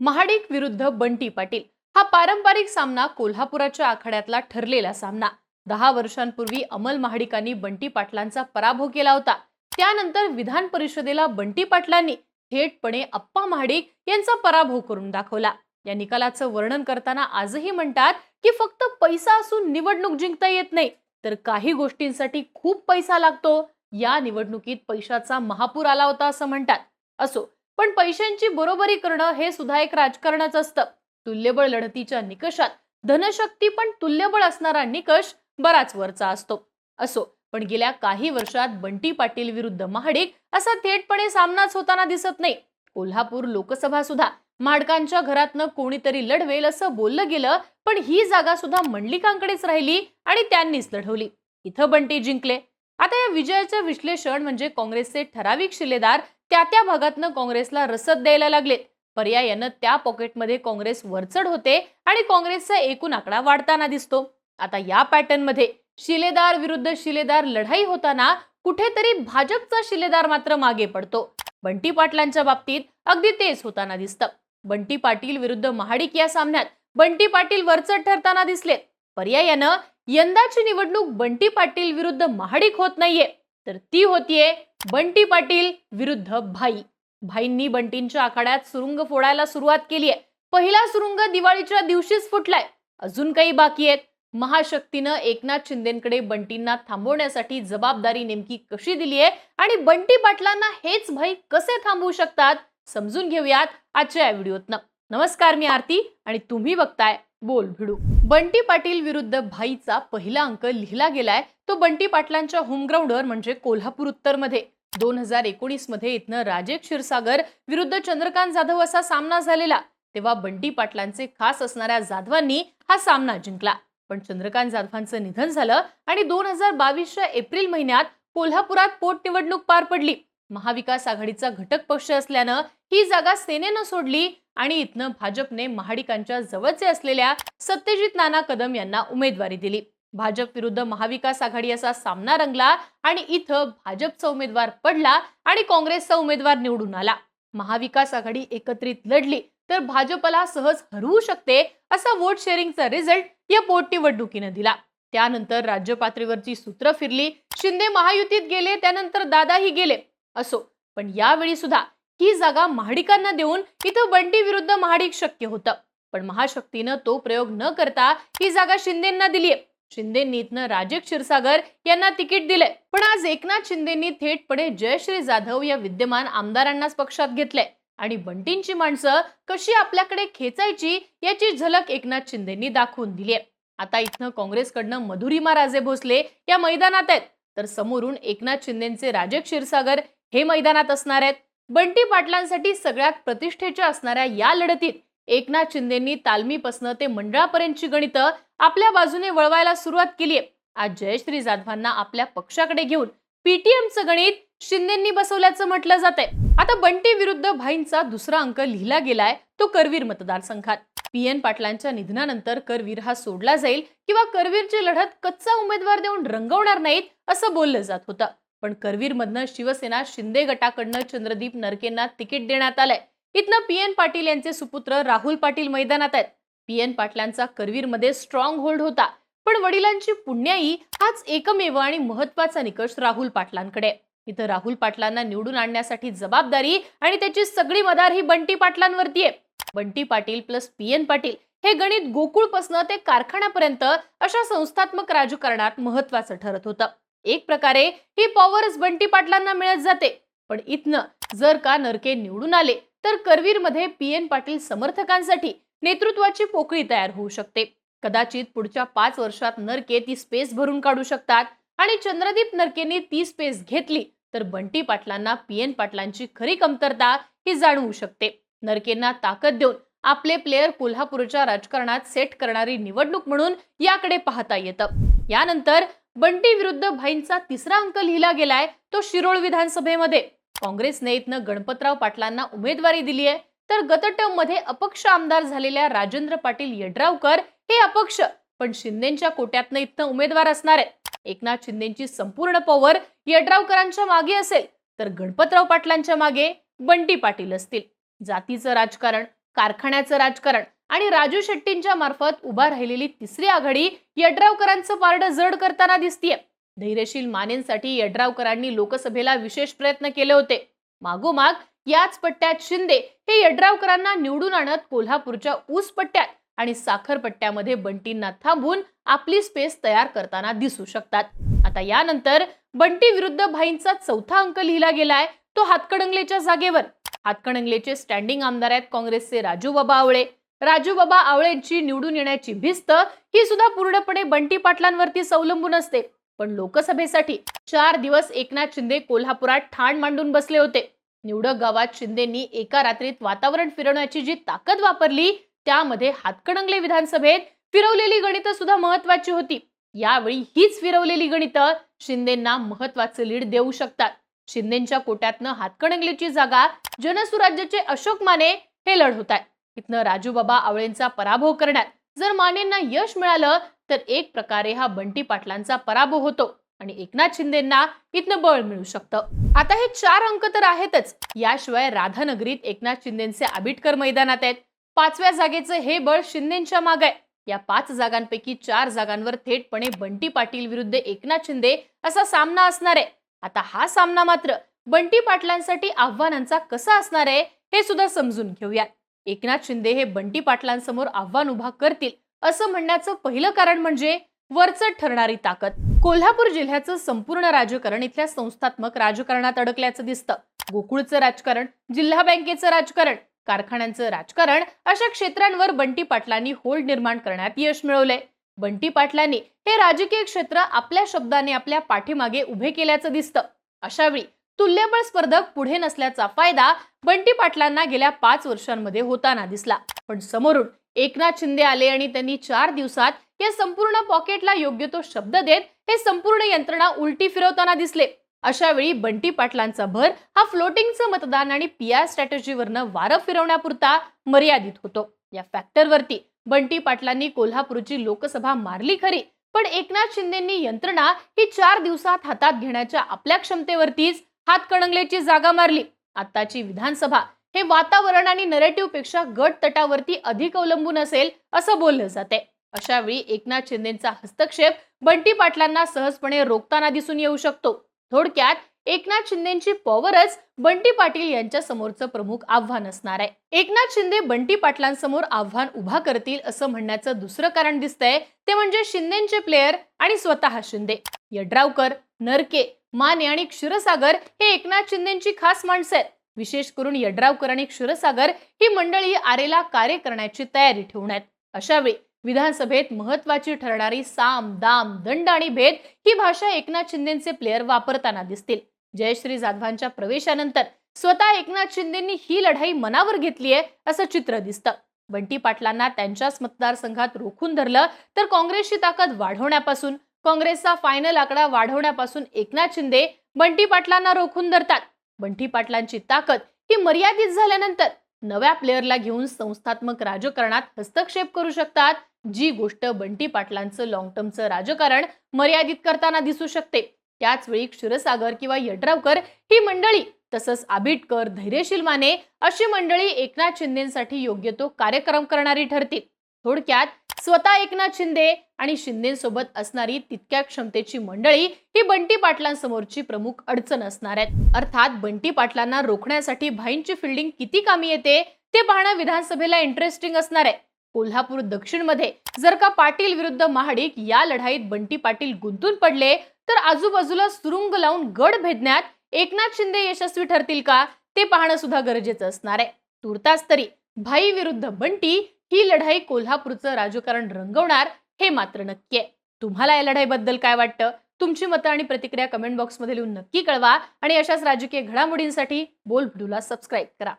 महाडिक विरुद्ध बंटी पाटील हा पारंपरिक सामना कोल्हापुराच्या आखाड्यातला ठरलेला सामना 10 वर्षांपूर्वी अमल महाडिकांनी बंटी पाटलांचा पराभव केला होता। त्यानंतर विधान परिषदेला बंटी पाटलांनी थेटपणे अप्पा महाडिक यांचा पराभव करून दाखवला। या निकालाचं वर्णन करताना आजही म्हणतात की फक्त पैसा असून निवडणूक जिंकता येत नाही, तर काही गोष्टींसाठी खूप पैसा लागतो। या निवडणुकीत पैशाचा महापूर आला होता असं म्हणतात। असो, पण पैशांची बरोबरी करणं हे सुद्धा एक राजकारणच असतं। तुल्यबळ लढतीच्या निकषात धनशक्ती पण तुल्यबळ असणारा निकष बराच वरचा असतो। असो, पण गेल्या काही वर्षात बंटी पाटील विरुद्ध महाडिक असा थेटपणे सामनाच होताना दिसत नाही। कोल्हापूर लोकसभा सुद्धा माडकांच्या घरातनं कोणीतरी लढवेल असं बोललं गेलं, पण ही जागा सुद्धा मंडलिकांकडेच राहिली आणि त्यांनीच लढवली। इथं बंटी जिंकले। आता या विजयाचं विश्लेषण म्हणजे काँग्रेसचे ठराविक शिलेदार त्या भागातनं काँग्रेसला रसद द्यायला लागलेत। पर्यायानं त्या पॉकेटमध्ये काँग्रेस वरचढ होते आणि काँग्रेसचा एकूण आकडा वाढताना दिसतो। आता या पॅटर्न मध्ये शिलेदार विरुद्ध शिलेदार लढाई होताना कुठेतरी भाजपचा शिलेदार मात्र मागे पडतो। बंटी पाटलांच्या बाबतीत अगदी तेच होताना दिसतं। बंटी पाटील विरुद्ध महाडिक या सामन्यात बंटी पाटील वरचढ ठरताना दिसलेत। पर्यायानं यंदाची निवडणूक बंटी पाटील विरुद्ध महाडिक होत नाहीये, तर ती होतीये बंटी पाटील विरुद्ध भाई। भाईंनी बंटींच्या आखाड्यात सुरुंग फोडायला सुरुवात केलीये। पहिला सुरुंग दिवाळीच्या दिवशीच फुटलाय, अजून काही बाकी आहेत। महाशक्तीनं एकनाथ शिंदेंकडे बंटींना थांबवण्यासाठी जबाबदारी नेमकी कशी दिलीये आणि बंटी पाटलांना हेच भाई कसे थांबवू शकतात समजून घेऊयात आजच्या या व्हिडिओतनं। नमस्कार, मी आरती आणि तुम्ही बघताय बोल भिडू। बंटी पाटील विरुद्ध भाईचा पहिला अंक लिहिला गेलाय तो बंटी पाटलांच्या होमग्राऊंडवर म्हणजे कोल्हापूर उत्तर मध्ये 2019 मध्ये इथनं राजेश क्षीरसागर विरुद्ध चंद्रकांत जाधव असा सामना झालेला। तेव्हा बंटी पाटलांचे खास असणाऱ्या जाधवांनी हा सामना जिंकला, पण चंद्रकांत जाधवांचं निधन झालं आणि 2022च्या एप्रिल महिन्यात कोल्हापुरात पोटनिवडणूक पार पडली। महाविकास आघाडीचा घटक पक्ष असल्यानं ही जागा सेनेनं सोडली आणि इथनं भाजपने महाडिकांच्या जवळचे असलेल्या सत्यजित नाना कदम यांना उमेदवारी दिली। भाजप विरुद्ध महाविकास आघाडी असा सामना रंगला आणि इथं भाजपचा उमेदवार पडला आणि काँग्रेसचा उमेदवार निवडून आला। महाविकास आघाडी एकत्रित लढली तर भाजपला सहज हरवू शकते असा वोट शेअरिंगचा रिझल्ट या पोटनिवडणुकीनं दिला। त्यानंतर राज्य पातळीवरची सूत्र फिरली, शिंदे महायुतीत गेले, त्यानंतर दादाही गेले। असो, पण यावेळी सुद्धा ही जागा महाडिकांना देऊन इथं बंटी विरुद्ध महाडिक शक्य होतं, पण महाशक्तीनं तो प्रयोग न करता ही जागा शिंदेंना दिलीये। शिंदेंनी इथनं राजेश क्षीरसागर यांना तिकीट दिलंय, पण आज एकनाथ शिंदेंनी थेटपणे जयश्री जाधव या विद्यमान आमदारांनाच पक्षात घेतलंय आणि बंटींची माणसं कशी आपल्याकडे खेचायची याची झलक एकनाथ शिंदेंनी दाखवून दिलीये। आता इथनं काँग्रेसकडनं मधुरिमा राजे भोसले या मैदानात आहेत, तर समोरून एकनाथ शिंदेंचे राजेश क्षीरसागर हे मैदानात असणार आहेत। बंटी पाटलांसाठी सगळ्यात प्रतिष्ठेच्या असणाऱ्या या लढतीत एकनाथ शिंदेंनी तालमीपासनं ते मंडळापर्यंतची गणितं आपल्या बाजूने वळवायला सुरुवात केलीये। आज जयश्री जाधवांना आपल्या पक्षाकडे घेऊन पीटीएमचं गणित शिंदेंनी बसवल्याचं म्हटलं जातंय। आता बंटी विरुद्ध भाईंचा दुसरा अंक लिहिला गेलाय तो करवीर मतदारसंघात। पीएन पाटलांच्या निधनानंतर करवीर हा सोडला जाईल किंवा करवीरची लढत कच्चा उमेदवार देऊन रंगवणार नाहीत असं बोललं जात होतं, पण करवीर मधनं शिवसेना शिंदे गटाकडनं चंद्रदीप नरकेंना तिकीट देण्यात आलंय। इथनं पीएन पाटील यांचे सुपुत्र राहुल पाटील मैदानात आहेत। पीएन पाटलांचा करवीरमध्ये स्ट्रॉंग होल्ड होता, पण वडिलांची पुण्याई हाच एकमेव आणि महत्वाचा निकष राहुल पाटलांकडे। इथं राहुल पाटलांना निवडून आणण्यासाठी जबाबदारी आणि त्याची सगळी मदार ही बंटी पाटलांवरती आहे। बंटी पाटील प्लस पीएन पाटील हे गणित गोकुळपासनं ते कारखान्यापर्यंत अशा संस्थात्मक राजकारणात महत्वाचं ठरत होतं। एक प्रकारे ही पॉवरच बंटी पाटलांना मिळत जाते, पण इथनं जर का नरके निवडून आले तर करवीरमध्ये पीएन पाटील समर्थकांसाठी नेतृत्वाची पोकळी तयार होऊ शकते। कदाचित पुढच्या 5 वर्षात नरके ती स्पेस भरून काढू शकतात आणि चंद्रदीप नरकेंनी ती स्पेस घेतली तर बंटी पाटलांना पीएन पाटलांची खरी कमतरता ही जाणवू शकते। नरकेंना ताकद देऊन आपले प्लेयर कोल्हापूरच्या राजकारणात सेट करणारी निवडणूक म्हणून याकडे पाहता येतं। यानंतर बंटी विरुद्ध भाईंचा तिसरा अंक लिहिला गेलाय तो शिरोळ विधानसभेमध्ये। काँग्रेसने इथनं गणपतराव पाटलांना उमेदवारी दिली आहे, तर गतटर्म मध्ये अपक्ष आमदार झालेल्या राजेंद्र पाटील यड्रावकर हे अपक्ष पण शिंदेंच्या कोट्यातनं इथनं उमेदवार असणार आहेत। एकनाथ शिंदेंची संपूर्ण पॉवर यड्रावकरांच्या मागे असेल, तर गणपतराव पाटलांच्या मागे बंटी पाटील असतील। जातीचं राजकारण कारखान्याचं राजकारण आणि राजू शेट्टींच्या मार्फत उभा राहिलेली तिसरी आघाडी यड्रावकरांचं पारडं जड करताना दिसतीये. धैर्यशील मानेंसाठी यड्रावकरांनी लोकसभेला विशेष प्रयत्न केले होते. मागोमाग याच पट्ट्यात शिंदे हे यड्रावकरांना निवडून आणत कोल्हापूरच्या ऊस पट्ट्यात आणि साखर पट्ट्यामध्ये बंटींना थांबून आपली स्पेस तयार करताना दिसू शकतात. आता यानंतर बंटी विरुद्ध भाईंचा चौथा अंक लिहिला गेलाय, तो हातकणंगलेच्या जागेवर. हातकणंगलेचे स्टँडिंग आमदार आहेत काँग्रेसचे राजूबाबा आवळे. राजूबाबा आवळेंची निवडून येण्याची भिस्त ही सुद्धा पूर्णपणे बंटी पाटलांवरती अवलंबून असते. पण लोकसभेसाठी 4 दिवस एकनाथ शिंदे कोल्हापुरात ठाण मांडून बसले होते. निवडक गावात शिंदेंनी एका रात्रीत वातावरण फिरवण्याची जी ताकद वापरली, त्यामध्ये हातकणंगले विधानसभेत फिरवलेली गणितं सुद्धा महत्वाची होती. यावेळी हीच फिरवलेली गणितं शिंदेंना महत्वाचं लीड देऊ शकतात. शिंदेंच्या कोट्यातनं हातकणंगलेची जागा जनसुराज्याचे अशोक माने हे लढवतात. इथनं राजूबाबा आवळेंचा पराभव करण्यात जर मानेंना यश मिळालं तर एक प्रकारे हा बंटी पाटलांचा पराभव होतो आणि एकनाथ शिंदेंना इथनं बळ मिळू शकतं. आता हे 4 अंक तर आहेतच, याशिवाय राधानगरीत एकनाथ शिंदेंचे आबिटकर मैदानात आहेत. 5व्या जागेचं हे बळ शिंदेंच्या मागे आहे. या 5 जागांपैकी 4 जागांवर थेटपणे बंटी पाटील विरुद्ध एकनाथ शिंदे असा सामना असणार आहे. आता हा सामना मात्र बंटी पाटलांसाठी आव्हानांचा कसा असणार आहे हे सुद्धा समजून घेऊयात. एकनाथ शिंदे हे बंटी पाटलांसमोर आव्हान उभा करतील असं म्हणण्याचं पहिलं कारण म्हणजे वरचढ ठरणारी ताकद. कोल्हापूर जिल्ह्याचं संपूर्ण राजकारण इथल्या संस्थात्मक राजकारणात अडकल्याचं दिसतं. गोकुळचं राजकारण, जिल्हा बँकेचं राजकारण, कारखान्यांचं राजकारण अशा क्षेत्रांवर बंटी पाटलांनी होल्ड निर्माण करण्यात यश मिळवलंय. बंटी पाटलांनी हे राजकीय क्षेत्र आपल्या शब्दाने आपल्या पाठीमागे उभे केल्याचं दिसतं. अशावेळी तुल्यबळ स्पर्धक पुढे नसल्याचा फायदा बंटी पाटलांना गेल्या 5 वर्षांमध्ये होताना दिसला. पण समोरून एकनाथ शिंदे आले आणि त्यांनी 4 दिवसात या संपूर्ण पॉकेटला योग्य तो शब्द देत हे संपूर्ण यंत्रणा उलटी फिरवताना दिसले. अशा वेळी बंटी पाटलांचा भर हा फ्लोटिंगचं मतदान आणि PR स्ट्रॅटेजीवरनं वारं फिरवण्यापुरता मर्यादित होतो. या फॅक्टरवरती बंटी पाटलांनी कोल्हापूरची लोकसभा मारली खरी, पण एकनाथ शिंदेंनी यंत्रणा ही 4 दिवसात हातात घेण्याच्या आपल्या क्षमतेवरतीच हातकणंगलेची जागा मारली. आताची विधानसभा हे वातावरण आणि नरेटिव्ह पेक्षा गट तटावरती अधिक अवलंबून असेल असं बोललं जाते. अशा वेळी एकनाथ शिंदेंचा हस्तक्षेप बंटी पाटलांना सहजपणे रोखताना दिसून येऊ शकतो. थोडक्यात एकनाथ शिंदेंची पॉवरच बंटी पाटील यांच्या समोरचं प्रमुख आव्हान असणार आहे. एकनाथ शिंदे बंटी पाटलांसमोर आव्हान उभा करतील असं म्हणण्याचं दुसरं कारण दिसतंय ते म्हणजे शिंदेंचे प्लेयर आणि स्वतः शिंदे. यड्रावकर, नरके, माने आणि क्षीरसागर हे एकनाथ शिंदेंची खास माणसं आहेत. विशेष करून यड्रावकर आणि क्षीरसागर ही मंडळी आरेला कार्य करण्याची तयारी ठेवून आहेत. अशावेळी विधानसभेत महत्वाची ठरणारी साम, दाम, दंड आणि भेद ही भाषा एकनाथ शिंदेंचे प्लेयर वापरताना दिसतील. जयश्री जाधवांच्या प्रवेशानंतर स्वतः एकनाथ शिंदेंनी ही लढाई मनावर घेतलीये असं चित्र दिसतं. बंटी पाटलांना त्यांच्याच मतदारसंघात रोखून धरलं तर काँग्रेसची ताकद वाढवण्यापासून, काँग्रेसचा फायनल आकडा वाढवण्यापासून एकनाथ शिंदे बंटी पाटलांना रोखून धरतात. बंटी पाटलांची ताकद ही मर्यादित झाल्यानंतर नव्या प्लेयरला घेऊन संस्थात्मक राजकारणात हस्तक्षेप करू शकतात, जी गोष्ट बंटी पाटलांचं लॉंग टर्मचं राजकारण मर्यादित करताना दिसू शकते. त्याच वेळी क्षीरसागर किंवा यड्रावकर ही मंडळी, तसंच आबिटकर, धैर्यशील माने अशी मंडळी एकनाथ शिंदेसाठी योग्य तो कार्यक्रम करणारी ठरतील. थोडक्यात स्वतः एकनाथ शिंदे आणि शिंदेसोबत असणारी तितक्या क्षमतेची मंडळी ही बंटी पाटलांसमोरची प्रमुख अडचण असणार आहेत. अर्थात बंटी पाटलांना रोखण्यासाठी भाईंची फिल्डिंग किती कामी येते ते पाहणं विधानसभेला इंटरेस्टिंग असणार आहे. कोल्हापूर दक्षिण मध्ये जर का पाटील विरुद्ध महाडिक या लढाईत बंटी पाटील गुंतून पडले तर आजूबाजूला सुरुंग लावून गड भेदण्यात एकनाथ शिंदे यशस्वी ठरतील का ते पाहणं सुद्धा गरजेचं असणार आहे. तुर्तास तरी भाई विरुद्ध बंटी ही लढाई कोल्हापूरचं राजकारण रंगवणार हे मात्र नक्की आहे. तुम्हाला या लढाईबद्दल काय वाटतं? तुमची मतं आणि प्रतिक्रिया कमेंट बॉक्समध्ये लिहून नक्की कळवा आणि अशाच राजकीय घडामोडींसाठी बोल व्हिडिओला सबस्क्राईब करा.